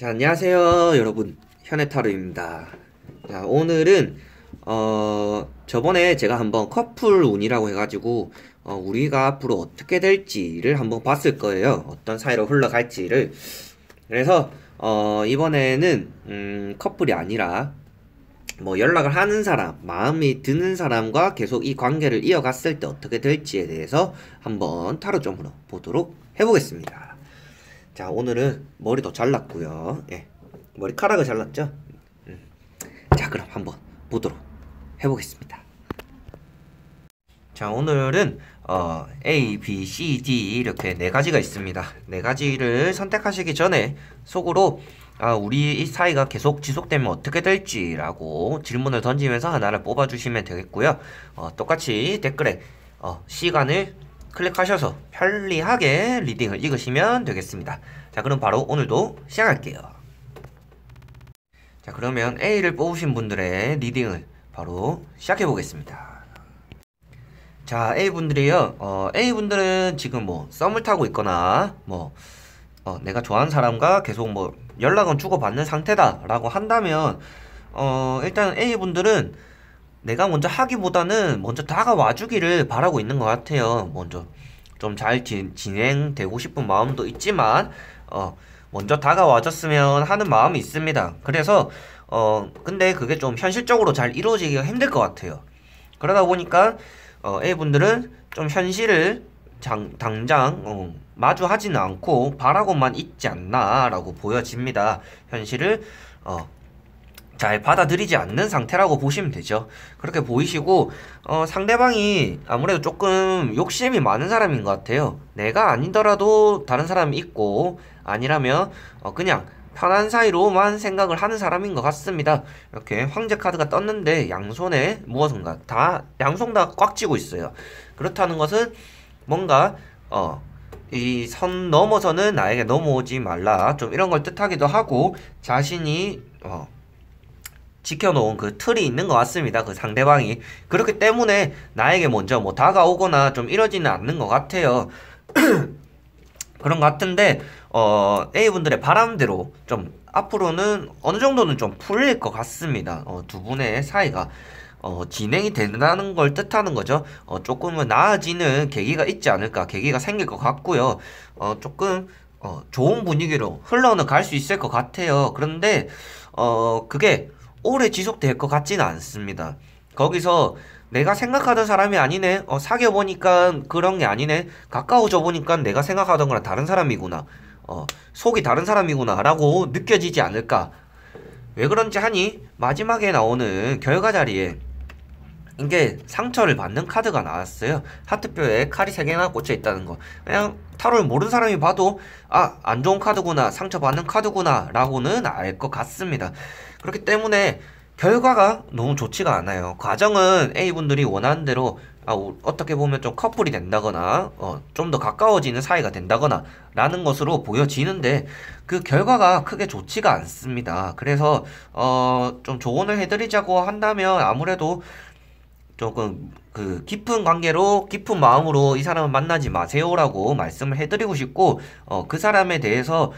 자, 안녕하세요, 여러분. 현해타로입니다. 자, 오늘은 저번에 제가 한번 커플 운이라고 해가지고 우리가 앞으로 어떻게 될지를 한번 봤을 거예요. 어떤 사이로 흘러갈지를. 그래서 이번에는 커플이 아니라 뭐 연락을 하는 사람, 마음이 드는 사람과 계속 이 관계를 이어갔을 때 어떻게 될지에 대해서 한번 타로점으로 보도록 해보겠습니다. 자, 오늘은 머리도 잘랐고요. 예, 머리카락을 잘랐죠? 자, 그럼 한번 보도록 해보겠습니다. 자, 오늘은 A, B, C, D 이렇게 네 가지가 있습니다. 네 가지를 선택하시기 전에 속으로 우리 이 사이가 계속 지속되면 어떻게 될지라고 질문을 던지면서 하나를 뽑아주시면 되겠고요. 똑같이 댓글에 시간을 클릭하셔서 편리하게 리딩을 읽으시면 되겠습니다. 자, 그럼 바로 오늘도 시작할게요. 자, 그러면 A를 뽑으신 분들의 리딩을 바로 시작해 보겠습니다. 자, A분들이요. A분들은 지금 뭐 썸을 타고 있거나 뭐 내가 좋아하는 사람과 계속 뭐 연락은 주고받는 상태다 라고 한다면 일단 A분들은 내가 먼저 하기보다는 먼저 다가와 주기를 바라고 있는 것 같아요. 먼저 좀 잘 진행되고 싶은 마음도 있지만 먼저 다가와줬으면 하는 마음이 있습니다. 그래서 근데 그게 좀 현실적으로 잘 이루어지기가 힘들 것 같아요. 그러다 보니까 A분들은 좀 현실을 당장 마주하지는 않고 바라고만 있지 않나 라고 보여집니다. 현실을 잘 받아들이지 않는 상태라고 보시면 되죠. 그렇게 보이시고 상대방이 아무래도 조금 욕심이 많은 사람인 것 같아요. 내가 아니더라도 다른 사람이 있고 아니라면 그냥 편한 사이로만 생각을 하는 사람인 것 같습니다. 이렇게 황제 카드가 떴는데 양손에 무엇인가 다 양손 다 꽉 쥐고 있어요. 그렇다는 것은 뭔가 이 선 넘어서는 나에게 넘어오지 말라 좀 이런 걸 뜻하기도 하고 자신이 지켜놓은 그 틀이 있는 것 같습니다. 그 상대방이. 그렇기 때문에 나에게 먼저 뭐 다가오거나 좀 이러지는 않는 것 같아요. 그런 것 같은데, A분들의 바람대로 좀 앞으로는 어느 정도는 좀 풀릴 것 같습니다. 두 분의 사이가. 진행이 된다는 걸 뜻하는 거죠. 조금은 나아지는 계기가 있지 않을까, 계기가 생길 것 같고요. 조금, 좋은 분위기로 흘러는 갈 수 있을 것 같아요. 그런데, 그게 오래 지속될 것 같지는 않습니다. 거기서 내가 생각하던 사람이 아니네. 사귀어보니까 그런 게 아니네. 가까워져 보니까 내가 생각하던 거랑 다른 사람이구나. 속이 다른 사람이구나 라고 느껴지지 않을까. 왜 그런지 하니 마지막에 나오는 결과 자리에 이게 상처를 받는 카드가 나왔어요. 하트표에 칼이 3개나 꽂혀 있다는 거. 그냥 타로를 모르는 사람이 봐도 안 좋은 카드구나, 상처받는 카드구나 라고는 알 것 같습니다. 그렇기 때문에 결과가 너무 좋지가 않아요. 과정은 A분들이 원하는 대로 어떻게 보면 좀 커플이 된다거나 좀 더 가까워지는 사이가 된다거나 라는 것으로 보여지는데 그 결과가 크게 좋지가 않습니다. 그래서 좀 조언을 해드리자고 한다면 아무래도 조금 그 깊은 관계로 깊은 마음으로 이 사람을 만나지 마세요라고 말씀을 해드리고 싶고 그 사람에 대해서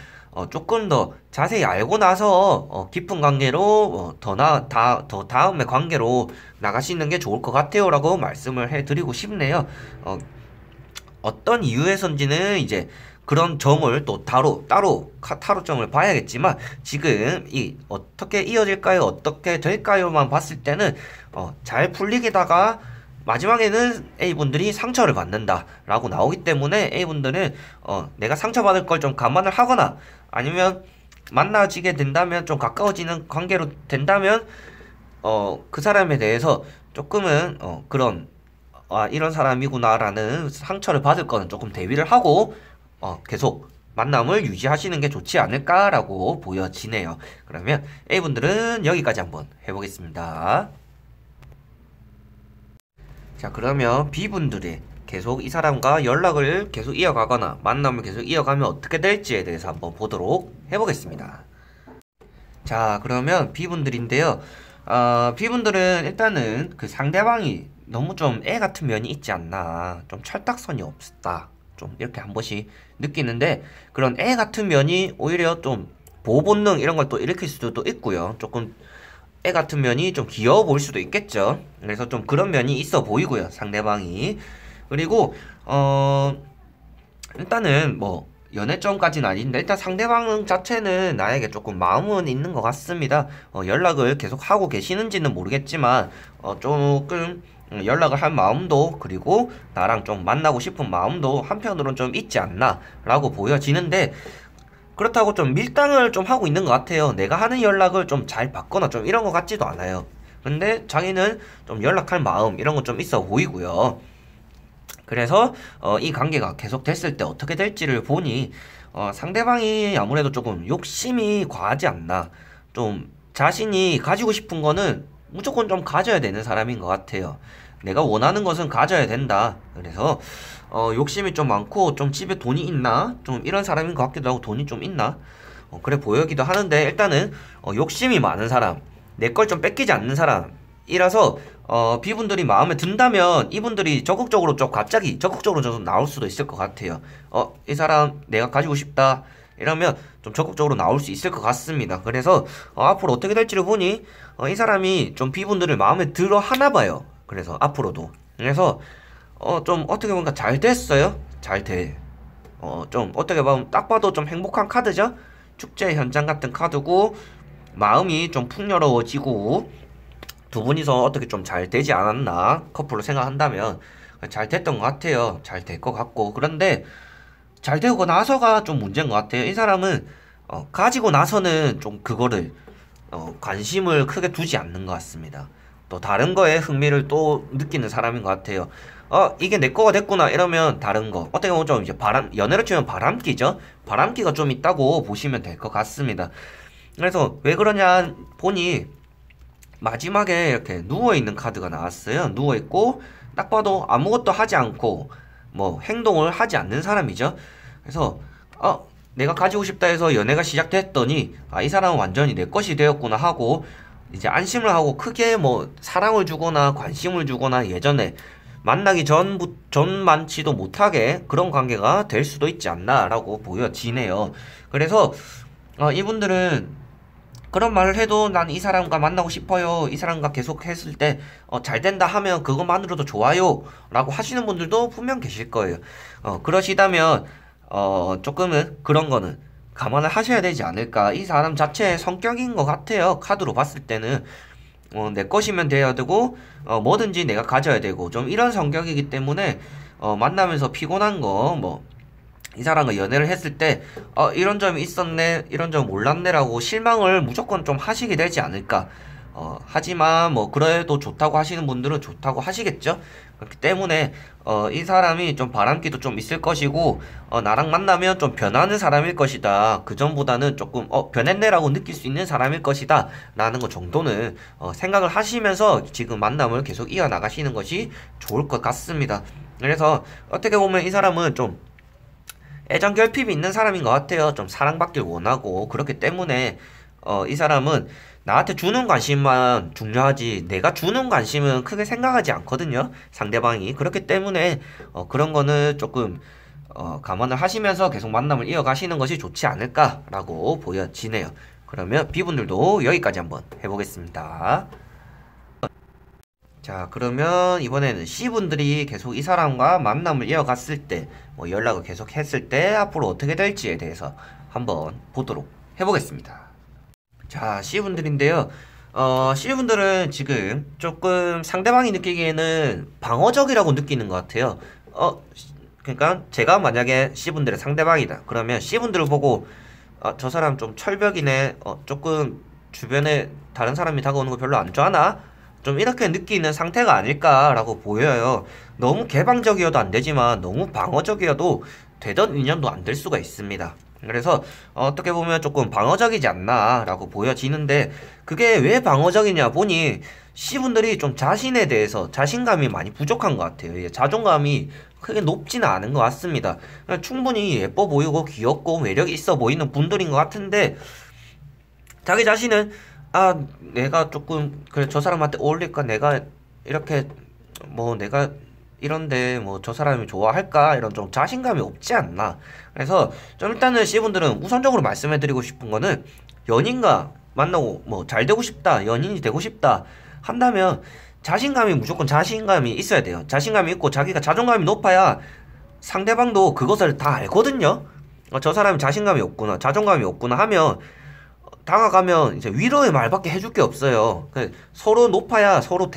조금 더 자세히 알고 나서 깊은 관계로 더 다음의 관계로 나가시는 게 좋을 것 같아요라고 말씀을 해드리고 싶네요. 어떤 이유에선지는 이제 그런 점을 또 따로 타로점을 봐야겠지만 지금 이 어떻게 이어질까요? 어떻게 될까요?만 봤을 때는 잘 풀리게다가 마지막에는 A분들이 상처를 받는다 라고 나오기 때문에 A분들은 내가 상처받을 걸 좀 감안을 하거나 아니면 만나지게 된다면 좀 가까워지는 관계로 된다면 그 사람에 대해서 조금은 그런 이런 사람이구나 라는 상처를 받을 거는 조금 대비를 하고 계속 만남을 유지하시는 게 좋지 않을까라고 보여지네요. 그러면 A분들은 여기까지 한번 해보겠습니다. 자, 그러면 B분들이 계속 이 사람과 연락을 계속 이어가거나 만남을 계속 이어가면 어떻게 될지에 대해서 한번 보도록 해보겠습니다. 자, 그러면 B분들인데요. B분들은 일단은 그 상대방이 너무 좀 애 같은 면이 있지 않나, 좀 철딱선이 없다, 좀 이렇게 한 번씩 느끼는데 그런 애 같은 면이 오히려 좀 보호 본능 이런 걸 또 일으킬 수도 있고요. 조금 애 같은 면이 좀 귀여워 보일 수도 있겠죠. 그래서 좀 그런 면이 있어 보이고요, 상대방이. 그리고 일단은 뭐 연애점까지는 아닌데 일단 상대방 자체는 나에게 조금 마음은 있는 것 같습니다. 연락을 계속 하고 계시는지는 모르겠지만 조금 연락을 할 마음도, 그리고 나랑 좀 만나고 싶은 마음도 한편으로는 좀 있지 않나 라고 보여지는데, 그렇다고 좀 밀당을 좀 하고 있는 것 같아요. 내가 하는 연락을 좀 잘 받거나 좀 이런 것 같지도 않아요. 근데 자기는 좀 연락할 마음 이런 거 좀 있어 보이고요. 그래서 이 관계가 계속 됐을 때 어떻게 될지를 보니 상대방이 아무래도 조금 욕심이 과하지 않나, 좀 자신이 가지고 싶은 거는 무조건 좀 가져야 되는 사람인 것 같아요. 내가 원하는 것은 가져야 된다. 그래서 욕심이 좀 많고 좀 집에 돈이 있나, 좀 이런 사람인 것 같기도 하고, 돈이 좀 있나, 그래 보여기도 하는데, 일단은 욕심이 많은 사람, 내 걸 좀 뺏기지 않는 사람이라서 비분들이 마음에 든다면 이분들이 적극적으로 좀 갑자기 적극적으로 좀 나올 수도 있을 것 같아요. 이 사람 내가 가지고 싶다 이러면 좀 적극적으로 나올 수 있을 것 같습니다. 그래서 앞으로 어떻게 될지를 보니 이 사람이 좀 비분들을 마음에 들어 하나 봐요. 그래서 앞으로도. 그래서 좀 어떻게 보니까 잘 됐어요. 잘 돼. 좀 어떻게 보면 딱 봐도 좀 행복한 카드죠. 축제 현장 같은 카드고, 마음이 좀 풍요로워지고, 두 분이서 어떻게 좀 잘 되지 않았나, 커플로 생각한다면 잘 됐던 것 같아요. 잘 될 것 같고. 그런데 잘 되고 나서가 좀 문제인 것 같아요. 이 사람은 가지고 나서는 좀 그거를 관심을 크게 두지 않는 것 같습니다. 또 다른 거에 흥미를 또 느끼는 사람인 것 같아요. 이게 내 거가 됐구나 이러면 다른 거, 어떻게 보면 좀 이제 연애로 치면 바람기죠. 바람기가 좀 있다고 보시면 될 것 같습니다. 그래서 왜 그러냐 보니 마지막에 이렇게 누워있는 카드가 나왔어요. 누워있고 딱 봐도 아무것도 하지 않고 뭐 행동을 하지 않는 사람이죠. 그래서 내가 가지고 싶다 해서 연애가 시작됐더니 이 사람은 완전히 내 것이 되었구나 하고 이제 안심을 하고, 크게 뭐 사랑을 주거나 관심을 주거나 예전에 만나기 전만치도 못하게 그런 관계가 될 수도 있지 않나 라고 보여지네요. 그래서 이분들은 그런 말을 해도 난 이 사람과 만나고 싶어요, 이 사람과 계속 했을 때 잘 된다 하면 그것만으로도 좋아요 라고 하시는 분들도 분명 계실 거예요. 그러시다면 조금은 그런 거는 감안을 하셔야 되지 않을까. 이 사람 자체의 성격인 것 같아요. 카드로 봤을 때는 내 것이면 돼야 되고 뭐든지 내가 가져야 되고, 좀 이런 성격이기 때문에 만나면서 피곤한 거, 뭐 이 사람과 연애를 했을 때 이런 점이 있었네, 이런 점 몰랐네 라고 실망을 무조건 좀 하시게 되지 않을까. 하지만 뭐 그래도 좋다고 하시는 분들은 좋다고 하시겠죠. 그렇기 때문에 이 사람이 좀 바람기도 좀 있을 것이고, 나랑 만나면 좀 변하는 사람일 것이다, 그전보다는 조금 변했네 라고 느낄 수 있는 사람일 것이다 라는 것 정도는 생각을 하시면서 지금 만남을 계속 이어나가시는 것이 좋을 것 같습니다. 그래서 어떻게 보면 이 사람은 좀 애정 결핍이 있는 사람인 것 같아요. 좀 사랑받길 원하고. 그렇기 때문에 이 사람은 나한테 주는 관심만 중요하지 내가 주는 관심은 크게 생각하지 않거든요, 상대방이. 그렇기 때문에 그런 거는 조금 감안을 하시면서 계속 만남을 이어가시는 것이 좋지 않을까라고 보여지네요. 그러면 B분들도 여기까지 한번 해보겠습니다. 자, 그러면 이번에는 C분들이 계속 이 사람과 만남을 이어갔을 때, 뭐 연락을 계속 했을 때 앞으로 어떻게 될지에 대해서 한번 보도록 해보겠습니다. 자, C분들인데요. C분들은 지금 조금 상대방이 느끼기에는 방어적이라고 느끼는 것 같아요. 그러니까 제가 만약에 C분들의 상대방이다, 그러면 C분들을 보고 저 사람 좀 철벽이네, 조금 주변에 다른 사람이 다가오는 거 별로 안 좋아하나? 좀 이렇게 느끼는 상태가 아닐까라고 보여요. 너무 개방적이어도 안 되지만 너무 방어적이어도 되던 인연도 안 될 수가 있습니다. 그래서 어떻게 보면 조금 방어적이지 않나 라고 보여지는데, 그게 왜 방어적이냐 보니 C분들이 좀 자신에 대해서 자신감이 많이 부족한 것 같아요. 자존감이 크게 높지는 않은 것 같습니다. 충분히 예뻐 보이고 귀엽고 매력이 있어 보이는 분들인 것 같은데, 자기 자신은 내가 조금 그래 저 사람한테 어울릴까, 내가 이렇게 뭐 내가 이런데 뭐 저 사람이 좋아할까 이런 좀 자신감이 없지 않나. 그래서 좀 일단은 C분들은 우선적으로 말씀해드리고 싶은 거는 연인과 만나고 뭐 잘 되고 싶다, 연인이 되고 싶다 한다면 자신감이 무조건 자신감이 있어야 돼요. 자신감이 있고 자기가 자존감이 높아야 상대방도 그것을 다 알거든요. 저 사람이 자신감이 없구나, 자존감이 없구나 하면 다가가면 이제 위로의 말밖에 해줄 게 없어요. 서로 높아야 서로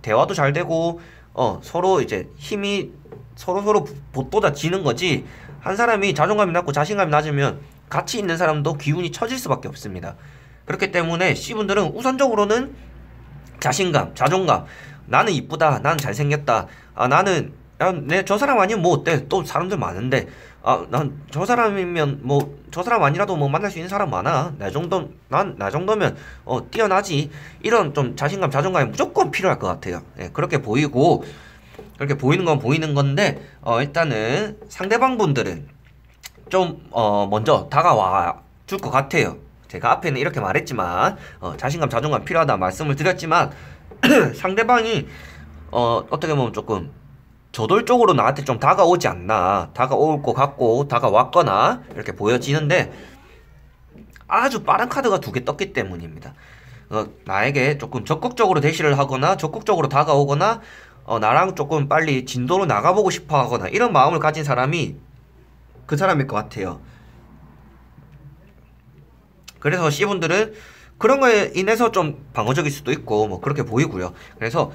대화도 잘 되고, 서로 이제 힘이 서로 보다 지는 거지. 한 사람이 자존감이 낮고 자신감이 낮으면 같이 있는 사람도 기운이 처질 수밖에 없습니다. 그렇기 때문에 C분들은 우선적으로는 자신감, 자존감. 나는 이쁘다, 나는 잘생겼다. 나는 저 사람 아니면 뭐 어때? 또 사람들 많은데. 난 저 사람이면 뭐 저 사람 아니라도 뭐 만날 수 있는 사람 많아. 나 정도면 뛰어나지. 이런 좀 자신감, 자존감이 무조건 필요할 것 같아요. 예, 그렇게 보이고 그렇게 보이는 건 보이는 건데 일단은 상대방 분들은 좀 먼저 다가와 줄 것 같아요. 제가 앞에는 이렇게 말했지만 자신감, 자존감 필요하다 말씀을 드렸지만 상대방이 어떻게 보면 조금 저돌적으로 나한테 좀 다가오지 않나, 다가올 것 같고 다가왔거나 이렇게 보여지는데 아주 빠른 카드가 두 개 떴기 때문입니다. 나에게 조금 적극적으로 대시를 하거나 적극적으로 다가오거나 나랑 조금 빨리 진도로 나가보고 싶어 하거나 이런 마음을 가진 사람이 그 사람일 것 같아요. 그래서 C분들은 그런 거에 인해서 좀 방어적일 수도 있고 뭐 그렇게 보이고요. 그래서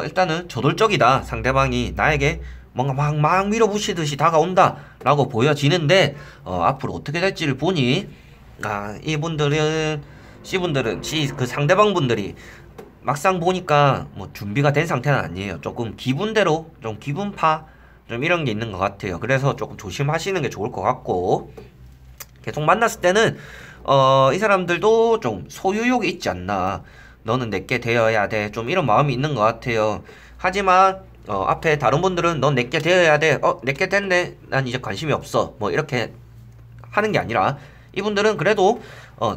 일단은 저돌적이다. 상대방이 나에게 뭔가 막 밀어붙이듯이 다가온다 라고 보여지는데 앞으로 어떻게 될지를 보니 이분들은 C분들은 그 상대방 분들이 막상 보니까 뭐 준비가 된 상태는 아니에요. 조금 기분대로 좀 기분파 좀 이런 게 있는 것 같아요. 그래서 조금 조심하시는 게 좋을 것 같고 계속 만났을 때는 이 사람들도 좀 소유욕이 있지 않나. 너는 내게 되어야 돼. 좀 이런 마음이 있는 것 같아요. 하지만 앞에 다른 분들은 넌 내게 되어야 돼. 내게 됐네. 난 이제 관심이 없어. 뭐 이렇게 하는 게 아니라 이분들은 그래도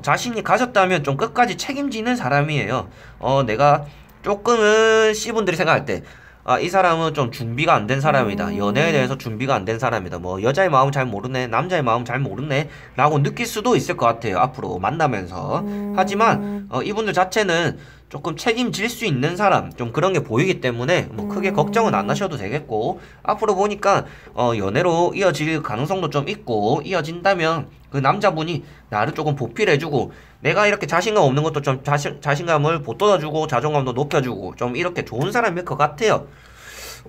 자신이 가졌다면 좀 끝까지 책임지는 사람이에요. 내가 조금은 C분들이 생각할 때 이 사람은 좀 준비가 안 된 사람이다. 연애에 대해서 준비가 안 된 사람이다. 뭐 여자의 마음 잘 모르네, 남자의 마음 잘 모르네 라고 느낄 수도 있을 것 같아요. 앞으로 만나면서. 하지만 이분들 자체는 조금 책임질 수 있는 사람 좀 그런 게 보이기 때문에 뭐 크게 걱정은 안 하셔도 되겠고 앞으로 보니까 연애로 이어질 가능성도 좀 있고 이어진다면 그 남자분이 나를 조금 보필해주고 내가 이렇게 자신감 없는 것도 좀 자신감을 보돋아주고 자존감도 높여주고 좀 이렇게 좋은 사람일 것 같아요.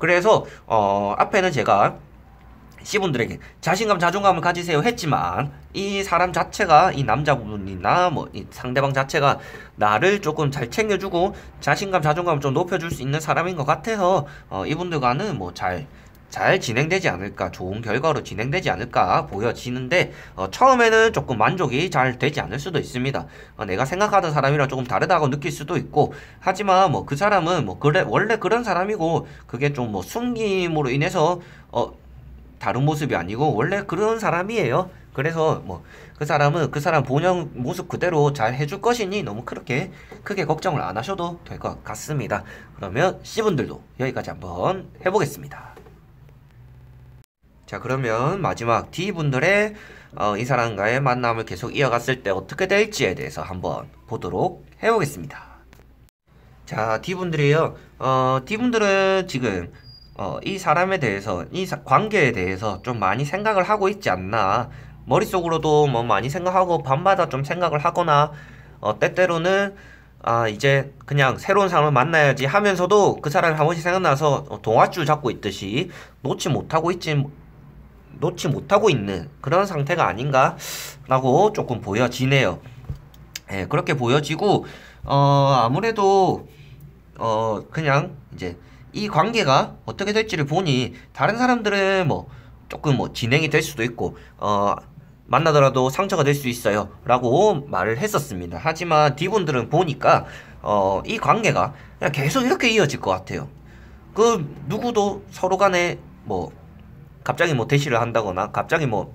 그래서 앞에는 제가 C분들에게 자신감, 자존감을 가지세요 했지만 이 사람 자체가 이 남자분이나 뭐 이 상대방 자체가 나를 조금 잘 챙겨주고 자신감, 자존감을 좀 높여줄 수 있는 사람인 것 같아서 이분들과는 뭐 잘 진행되지 않을까, 좋은 결과로 진행되지 않을까 보여지는데 처음에는 조금 만족이 잘 되지 않을 수도 있습니다. 내가 생각하던 사람이랑 조금 다르다고 느낄 수도 있고 하지만 뭐 그 사람은 뭐 그래 원래 그런 사람이고 그게 좀 뭐 숨김으로 인해서 다른 모습이 아니고 원래 그런 사람이에요. 그래서 뭐 그 사람은 그 사람 본연 모습 그대로 잘 해줄 것이니 너무 그렇게 크게 걱정을 안 하셔도 될 것 같습니다. 그러면 C분들도 여기까지 한번 해보겠습니다. 자, 그러면 마지막 D분들의 이 사람과의 만남을 계속 이어갔을 때 어떻게 될지에 대해서 한번 보도록 해보겠습니다. 자, D분들이요. D분들은 지금 이 사람에 대해서, 관계에 대해서 좀 많이 생각을 하고 있지 않나. 머릿속으로도 뭐 많이 생각하고 밤마다 좀 생각을 하거나 때때로는 이제 그냥 새로운 사람을 만나야지 하면서도 그 사람이 한 번씩 생각나서 동아줄 잡고 있듯이 놓지 못하고 있는 그런 상태가 아닌가 라고 조금 보여지네요. 예, 그렇게 보여지고 아무래도 그냥 이제 이 관계가 어떻게 될지를 보니 다른 사람들은 뭐 조금 뭐 진행이 될 수도 있고 만나더라도 상처가 될 수 있어요 라고 말을 했었습니다. 하지만 D분들은 보니까 이 관계가 그냥 계속 이렇게 이어질 것 같아요. 그 누구도 서로 간에 뭐 갑자기 뭐 대시를 한다거나 갑자기 뭐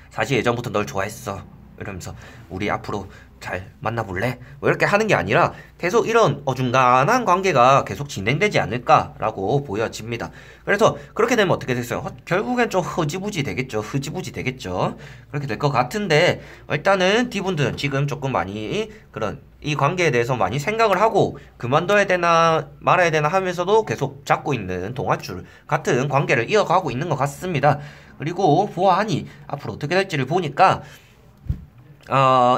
사실 예전부터 널 좋아했어 이러면서 우리 앞으로 잘 만나볼래? 뭐 이렇게 하는 게 아니라 계속 이런 어중간한 관계가 계속 진행되지 않을까라고 보여집니다. 그래서 그렇게 되면 어떻게 됐어요? 결국엔 좀 흐지부지 되겠죠. 흐지부지 되겠죠. 그렇게 될 것 같은데 일단은 D분들은 지금 조금 많이 그런 이 관계에 대해서 많이 생각을 하고 그만둬야 되나 말아야 되나 하면서도 계속 잡고 있는 동아줄 같은 관계를 이어가고 있는 것 같습니다. 그리고 보아하니 앞으로 어떻게 될지를 보니까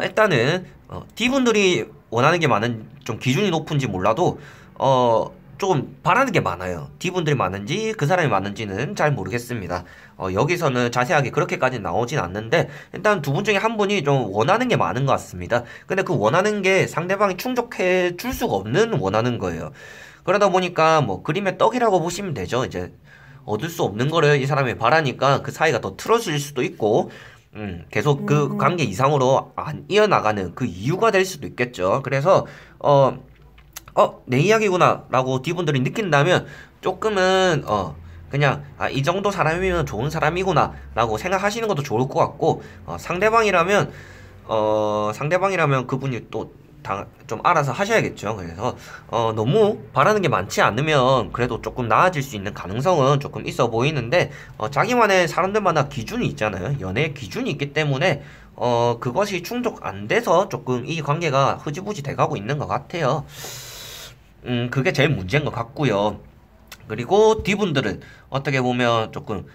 일단은, D분들이 원하는 게 많은, 좀 기준이 높은지 몰라도, 조금 바라는 게 많아요. D분들이 많은지, 그 사람이 많은지는 잘 모르겠습니다. 여기서는 자세하게 그렇게까지 나오진 않는데, 일단 두 분 중에 한 분이 좀 원하는 게 많은 것 같습니다. 근데 그 원하는 게 상대방이 충족해 줄 수가 없는 원하는 거예요. 그러다 보니까 뭐 그림의 떡이라고 보시면 되죠. 이제 얻을 수 없는 거를 이 사람이 바라니까 그 사이가 더 틀어질 수도 있고, 계속 그 관계 이상으로 안 이어나가는 그 이유가 될 수도 있겠죠. 그래서, 내 이야기구나, 라고 D분들이 느낀다면, 조금은, 그냥, 이 정도 사람이면 좋은 사람이구나, 라고 생각하시는 것도 좋을 것 같고, 상대방이라면 그분이 또, 좀 알아서 하셔야겠죠. 그래서, 너무 바라는 게 많지 않으면, 그래도 조금 나아질 수 있는 가능성은 조금 있어 보이는데, 자기만의 사람들마다 기준이 있잖아요. 연애의 기준이 있기 때문에, 그것이 충족 안 돼서 조금 이 관계가 흐지부지 돼가고 있는 것 같아요. 그게 제일 문제인 것 같고요. 그리고 D분들은 어떻게 보면 조금,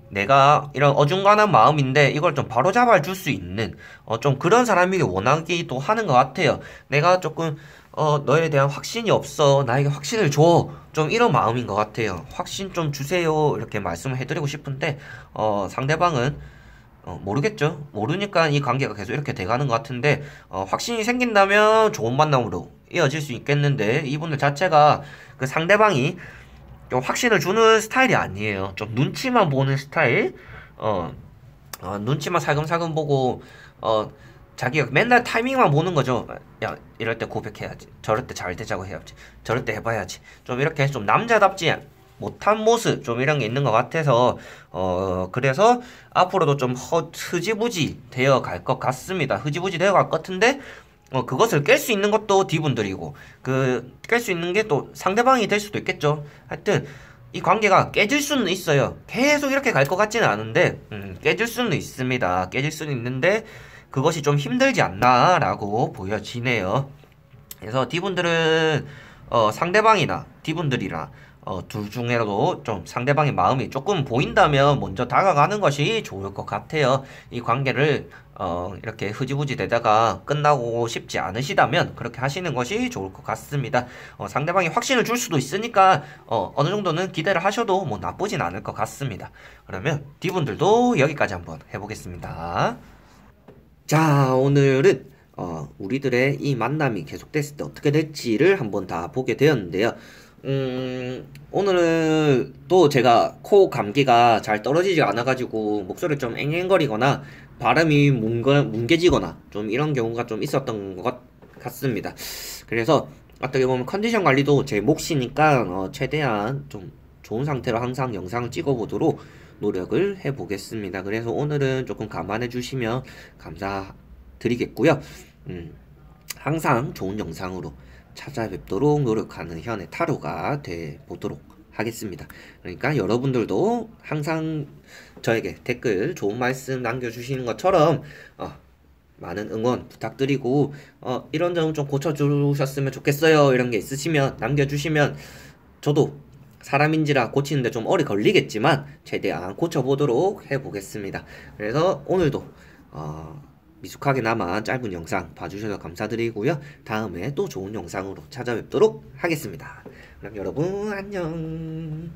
내가 이런 어중간한 마음인데 이걸 좀 바로잡아 줄 수 있는, 좀 그런 사람이길 원하기도 하는 것 같아요. 내가 조금, 너에 대한 확신이 없어. 나에게 확신을 줘. 좀 이런 마음인 것 같아요. 확신 좀 주세요. 이렇게 말씀을 해드리고 싶은데, 상대방은, 모르겠죠. 모르니까 이 관계가 계속 이렇게 돼가는 것 같은데, 확신이 생긴다면 좋은 만남으로 이어질 수 있겠는데, 이분들 자체가 그 상대방이 좀 확신을 주는 스타일이 아니에요. 좀 눈치만 보는 스타일. 눈치만 살금살금 보고, 자기가 맨날 타이밍만 보는 거죠. 야, 이럴 때 고백해야지. 저럴 때 잘 되자고 해야지. 저럴 때 해봐야지. 좀 이렇게 좀 남자답지 못한 모습, 좀 이런 게 있는 것 같아서, 그래서 앞으로도 좀 흐지부지 되어 갈 것 같습니다. 흐지부지 되어 갈 것 같은데, 그것을 깰 수 있는 것도 D분들이고, 깰 수 있는 게 또 상대방이 될 수도 있겠죠. 하여튼, 이 관계가 깨질 수는 있어요. 계속 이렇게 갈 것 같지는 않은데, 깨질 수는 있습니다. 깨질 수는 있는데, 그것이 좀 힘들지 않나라고 보여지네요. 그래서 D분들은, 상대방이나 D분들이나, 둘 중에라도 좀 상대방의 마음이 조금 보인다면 먼저 다가가는 것이 좋을 것 같아요. 이 관계를 이렇게 흐지부지 되다가 끝나고 싶지 않으시다면 그렇게 하시는 것이 좋을 것 같습니다. 상대방이 확신을 줄 수도 있으니까 어느 정도는 기대를 하셔도 뭐 나쁘진 않을 것 같습니다. 그러면 D분들도 여기까지 한번 해보겠습니다. 자, 오늘은 우리들의 이 만남이 계속됐을 때 어떻게 될지를 한번 다 보게 되었는데요. 오늘은 또 제가 코 감기가 잘 떨어지지 않아가지고 목소리 좀 앵앵거리거나 발음이 뭉개지거나 좀 이런 경우가 좀 있었던 것 같습니다. 그래서 어떻게 보면 컨디션 관리도 제 몫이니까 최대한 좀 좋은 상태로 항상 영상을 찍어보도록 노력을 해보겠습니다. 그래서 오늘은 조금 감안해 주시면 감사드리겠고요. 항상 좋은 영상으로 찾아뵙도록 노력하는 현의 타로가 돼 보도록 하겠습니다. 그러니까 여러분들도 항상 저에게 댓글 좋은 말씀 남겨주시는 것처럼 많은 응원 부탁드리고 이런 점 좀 고쳐주셨으면 좋겠어요. 이런 게 있으시면 남겨주시면 저도 사람인지라 고치는데 좀 오래 걸리겠지만 최대한 고쳐보도록 해보겠습니다. 그래서 오늘도 미숙하게나마 짧은 영상 봐주셔서 감사드리고요. 다음에 또 좋은 영상으로 찾아뵙도록 하겠습니다. 그럼 여러분 안녕.